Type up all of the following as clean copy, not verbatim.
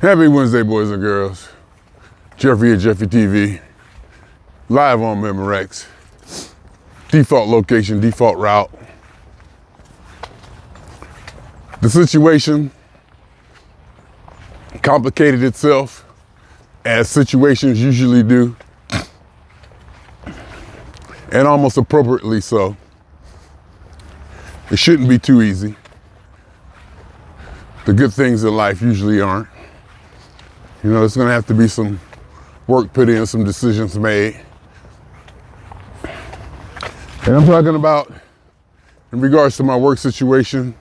Happy Wednesday, boys and girls. Jeffery at Jeffery TV, live on Memorex. Default location, default route. The situation complicated itself, as situations usually do, and almost appropriately so. It shouldn't be too easy. The good things in life usually aren't. You know, there's gonna have to be some work put in, some decisions made. And I'm talking about in regards to my work situation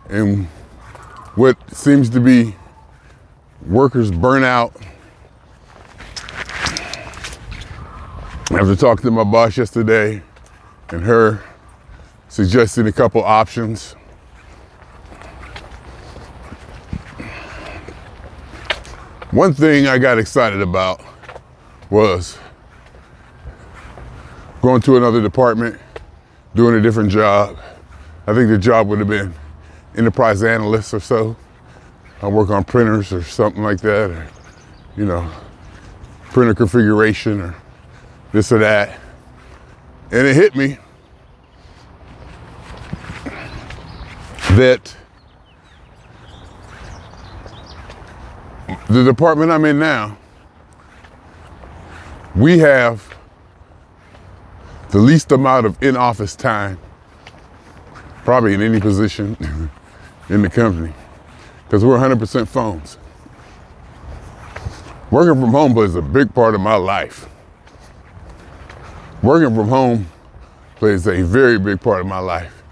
and what seems to be workers' burnout. After talking to my boss yesterday and her suggesting a couple options, one thing I got excited about was going to another department, doing a different job. I think the job would have been enterprise analyst or so. I work on printers or something like that, or, you know, printer configuration or this or that. And it hit me that the department I'm in now, we have the least amount of in-office time probably in any position in the company, because we're 100% phones. Working from home plays a big part of my life. Working from home plays a very big part of my life.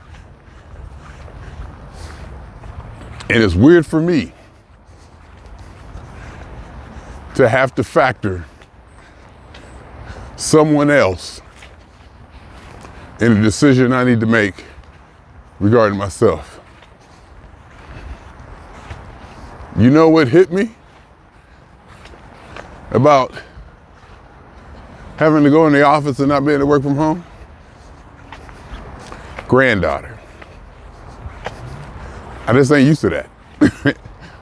And it's weird for me to have to factor someone else in a decision I need to make regarding myself. You know what hit me about having to go in the office and not being able to work from home? Granddaughter. I just ain't used to that.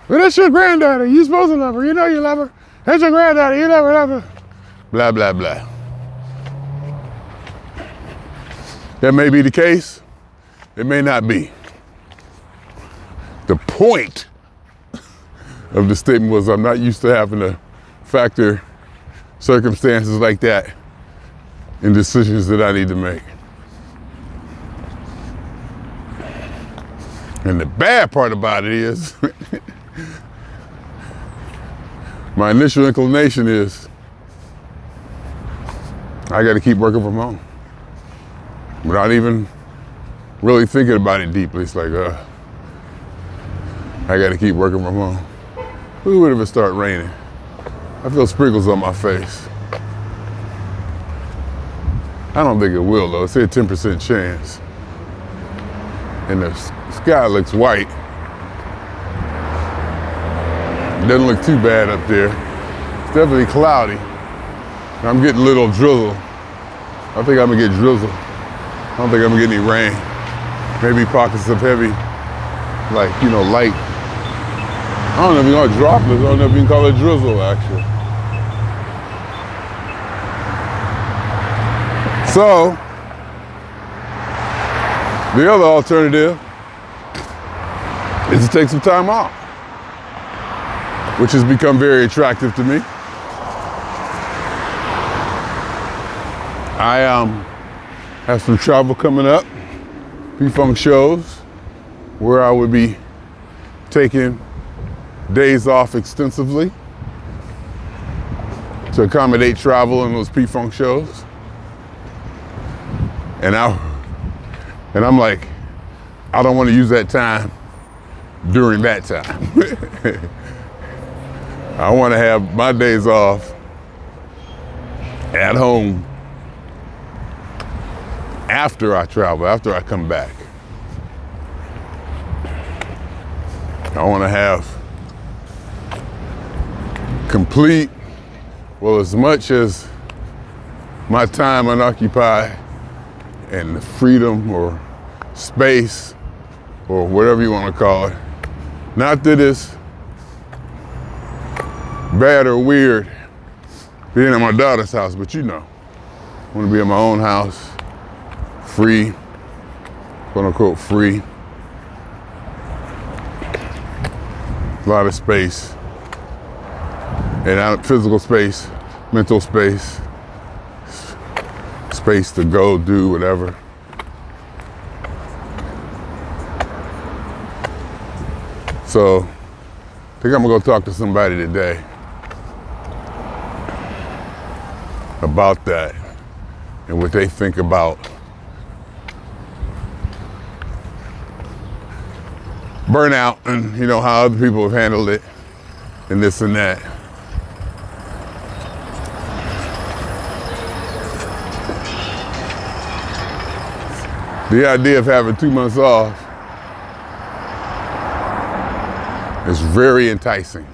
Well, that's your granddaughter. You supposed to love her. You know you love her. That's your granddaughter. You never love her. Blah, blah, blah. That may be the case. It may not be. The point of the statement was I'm not used to having to factor circumstances like that in decisions that I need to make. And the bad part about it is, my initial inclination is, I gotta keep working from home. Without even really thinking about it deeply. It's like, I gotta keep working from home. Who would if it start raining? I feel sprinkles on my face. I don't think it will though. It's a 10% chance. And the sky looks white. It doesn't look too bad up there. It's definitely cloudy. I'm getting a little drizzle. I think I'm gonna get drizzle. I don't think I'm gonna get any rain. Maybe pockets of heavy, like, you know, light. I don't know if you call it droplets. I don't know if you can call it drizzle, actually. So, the other alternative is to take some time off, which has become very attractive to me. I have some travel coming up, P-Funk shows, where I would be taking days off extensively to accommodate travel in those P-Funk shows. And I'm like, I don't want to use that time during that time. I want to have my days off at home after I travel, after I come back. I want to have complete, well, as much as my time unoccupied and the freedom or space or whatever you want to call it. Not that it's bad or weird being at my daughter's house, but you know, I want to be in my own house, free, quote unquote free. A lot of space, and physical space, mental space, space to go do whatever. So I think I'm gonna go talk to somebody today about that and what they think about burnout and, you know, how other people have handled it and this and that. The idea of having 2 months off is very enticing.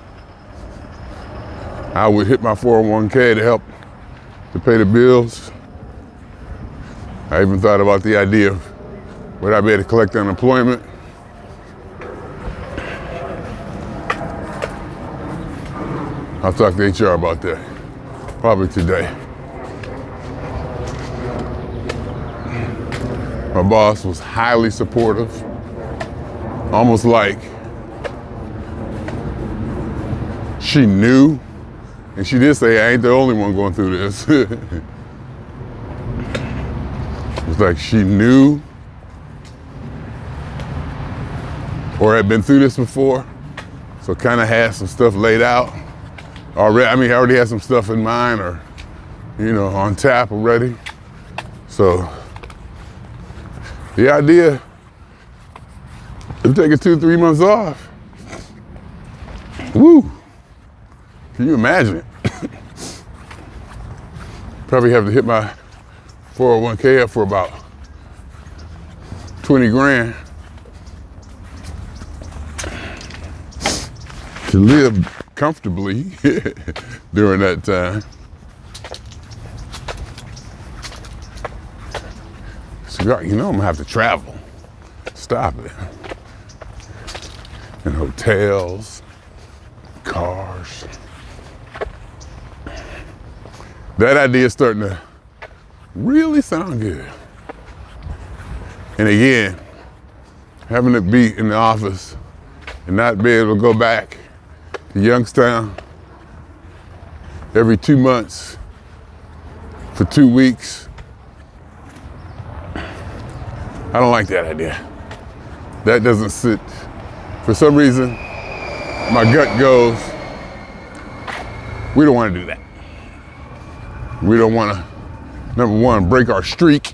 I would hit my 401k to help to pay the bills. I even thought about the idea of would I be able to collect unemployment. I'll talk to HR about that, probably today. My boss was highly supportive, almost like she knew, and she did say, I ain't the only one going through this. It was like she knew or had been through this before, so kind of had some stuff laid out already. I mean, I already had some stuff in mind or, you know, on tap already. So the idea of taking 2-3 months off, woo, can you imagine it? Probably have to hit my 401k up for about 20 grand to live comfortably during that time. So, you know, I'm gonna have to travel. Stop it. And hotels, cars. That idea is starting to really sound good. And again, having to be in the office and not be able to go back to Youngstown every 2 months for 2 weeks, I don't like that idea. That doesn't sit. For some reason, my gut goes, we don't want to do that. We don't want to, number one, break our streak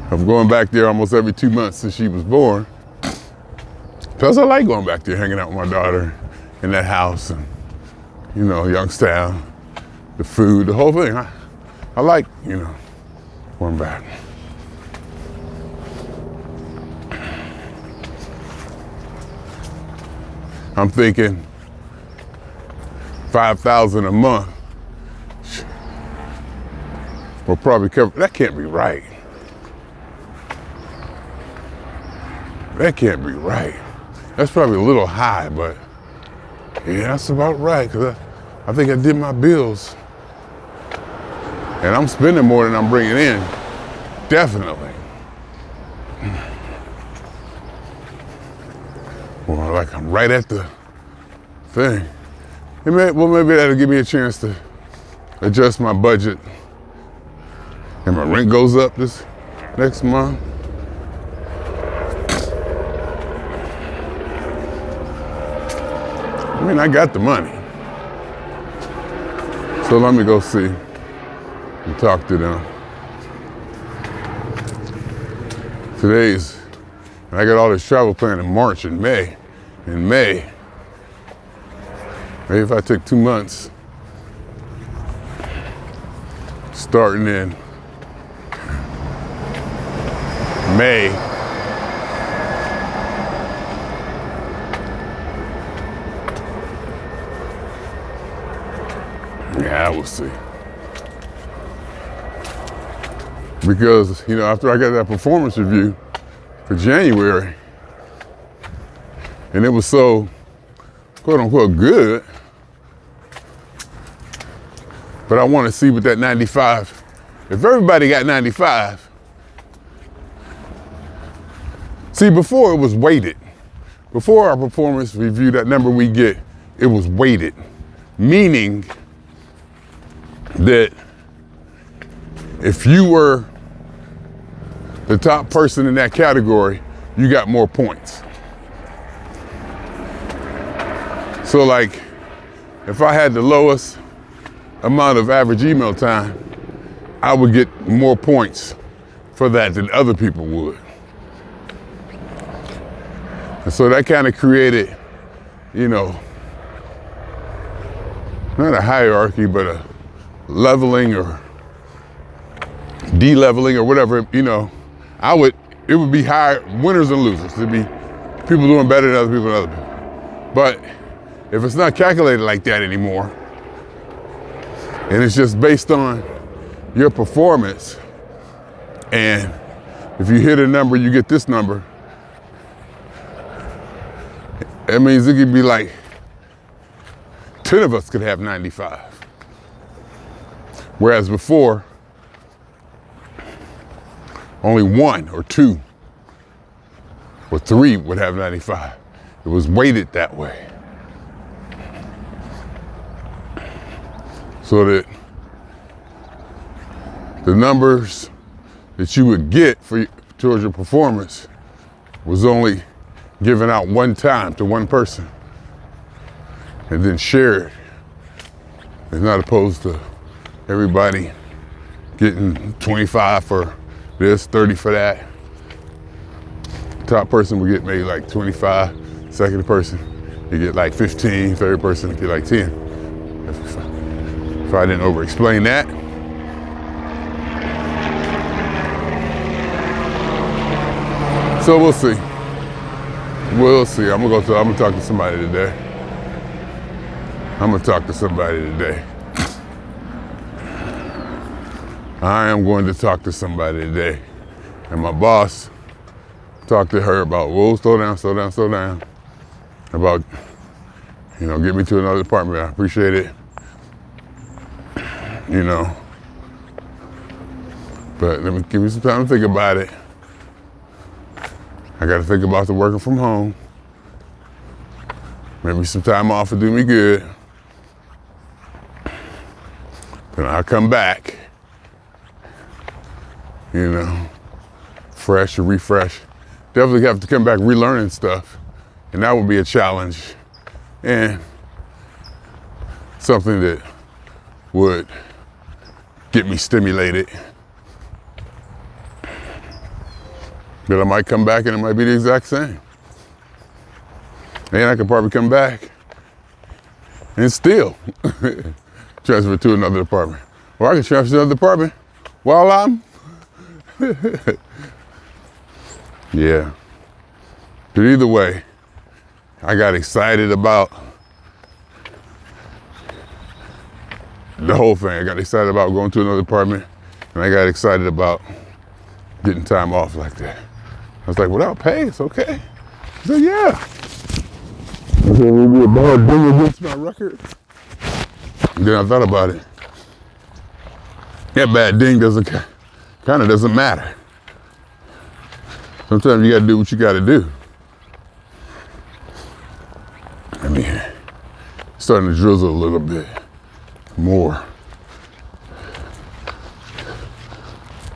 of going back there almost every 2 months since she was born. Plus, I like going back there, hanging out with my daughter in that house and, you know, Youngstown, the food, the whole thing. I like, you know, going back. I'm thinking $5,000 a month will probably cover. That can't be right. That can't be right. That's probably a little high, but yeah, that's about right, because I think I did my bills. And I'm spending more than I'm bringing in, definitely. Well, like I'm right at the thing. Well, maybe that'll give me a chance to adjust my budget. And my rent goes up this next month. I mean, I got the money. So let me go see and talk to them. I got all this travel planned in March and May. In May, maybe if I took 2 months, starting in May, yeah, we'll see. Because, you know, after I got that performance review for January, and it was so quote unquote good, but I want to see what that 95, if everybody got 95, see, before it was weighted. Before our performance review, that number we get, it was weighted, meaning that if you were the top person in that category, you got more points. So like, if I had the lowest amount of average email time, I would get more points for that than other people would. And so that kind of created, you know, not a hierarchy, but a leveling or de-leveling or whatever, you know. It would be higher, winners and losers. It'd be people doing better than other people and other people. But if it's not calculated like that anymore, and it's just based on your performance, and if you hit a number, you get this number, that means it could be like 10 of us could have 95. Whereas before, only 1 or 2 or 3 would have 95. It was weighted that way. So that the numbers that you would get towards your performance was only given out one time to one person and then shared. It's not opposed to everybody getting 25 for this, 30 for that. Top person would get maybe like 25, second person, you get like 15, third person, you get like 10. If I didn't over-explain that. So we'll see. We'll see. I'm gonna talk to somebody today. I am going to talk to somebody today. And my boss talked to her about, whoa, slow down. About, you know, get me to another department. I appreciate it. You know. But give me some time to think about it. I got to think about the working from home. Maybe some time off will do me good. Then I'll come back, you know, fresh or refresh. Definitely have to come back relearning stuff. And that would be a challenge and something that would get me stimulated. But I might come back and it might be the exact same. And I could probably come back and still transfer to another department. Or I can transfer to another department while I'm, yeah. But either way, I got excited about the whole thing. I got excited about going to another department, and I got excited about getting time off like that. I was like, without pay, it's okay. I said, yeah. I said, will be a bad ding against my record. And then I thought about it. That bad ding kind of doesn't matter. Sometimes you gotta do what you gotta do. I mean, it's starting to drizzle a little bit more.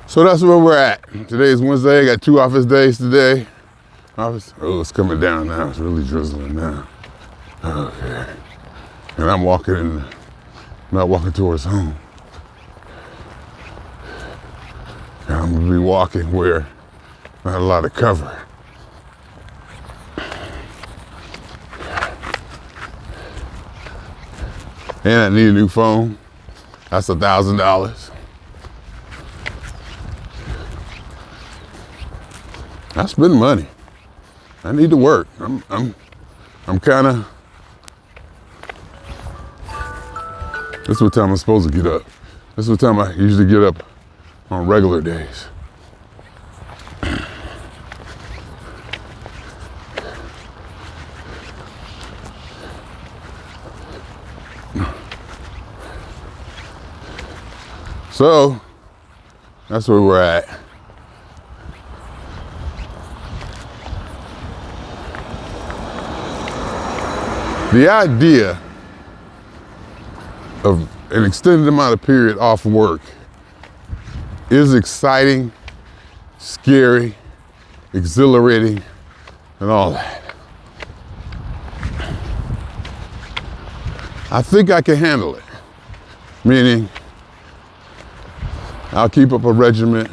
So that's where we're at. Today is Wednesday. I got 2 office days today. Oh, it's coming down now. It's really drizzling now. Okay. And I'm not walking towards home. And I'm gonna be walking where not a lot of cover. And I need a new phone. That's $1,000. I spend money. I need to work. I'm kind of. This is what time I'm supposed to get up. This is what time I usually get up on regular days. So that's where we're at. The idea of an extended amount of period off work is exciting, scary, exhilarating, and all that. I think I can handle it. Meaning, I'll keep up a regimen.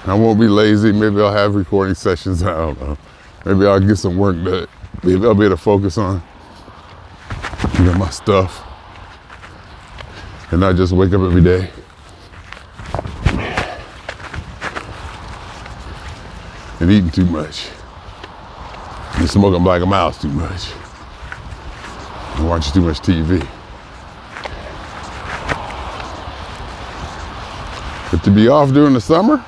I won't be lazy. Maybe I'll have recording sessions. I don't know. Maybe I'll get some work done. Maybe I'll be able to focus on my stuff and not just wake up every day and eating too much and smoking black and miles too much and watching too much TV. But to be off during the summer,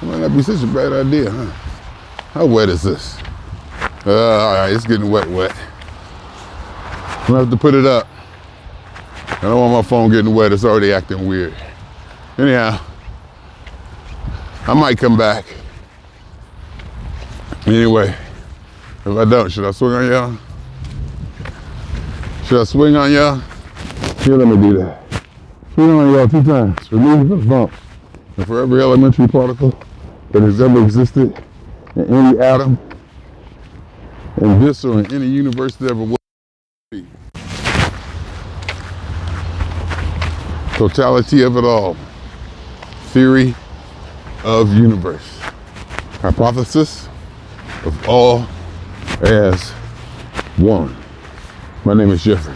it might not be such a bad idea, huh? How wet is this? All right, it's getting wet. I'm gonna have to put it up. I don't want my phone getting wet, it's already acting weird. Anyhow, I might come back. Anyway, if I don't, should I swing on y'all? Should I swing on y'all? Here, let me do that. Swing on y'all 2 times. Remove the bump. And for every elementary particle that has ever existed in any atom, in this or in any universe that ever will be. Totality of it all. Theory of universe. Hypothesis of all as one. My name is Jeffery.